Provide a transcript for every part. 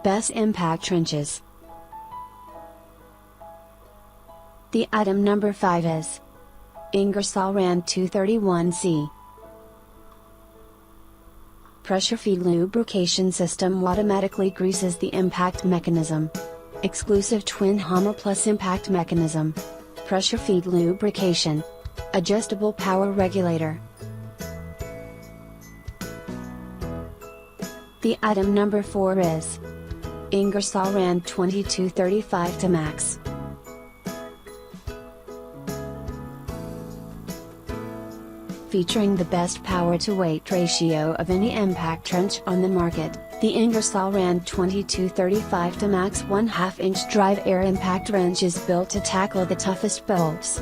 best impact trenches. The item number 5 is Ingersoll Rand 231C. Pressure feed lubrication system automatically greases the impact mechanism. Exclusive twin hammer plus impact mechanism. Pressure feed lubrication. Adjustable power regulator. The item number 4 is Ingersoll Rand 2235 to max. Featuring the best power to weight ratio of any impact trench on the market, the Ingersoll Rand 2235 to max 1/2 inch drive air impact wrench is built to tackle the toughest bolts.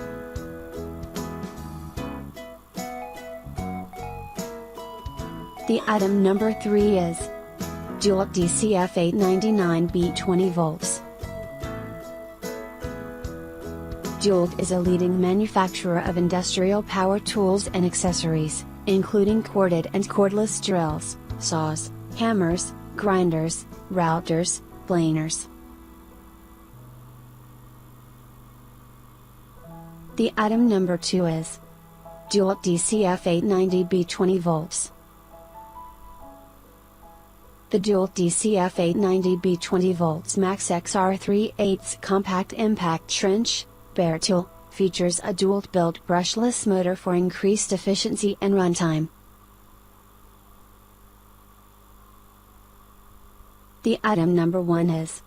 The item number 3 is DEWALT DCF 899B 20 volts. DEWALT is a leading manufacturer of industrial power tools and accessories, including corded and cordless drills, saws, hammers, grinders, routers, planers. The item number 2 is DEWALT DCF 890B 20 volts. The DEWALT DCF 890B 20 volts Max XR 3/8 compact impact trench bare tool features a DEWALT-built brushless motor for increased efficiency and runtime. The item number 1 is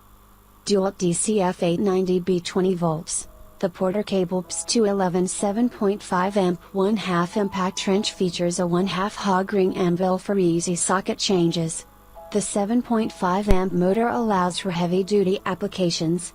DEWALT DCF 890B 20 volts. The Porter Cable PS211 7.5 amp 1/2 impact trench features a 1/2 hog ring anvil for easy socket changes. The 7.5 amp motor allows for heavy-duty applications,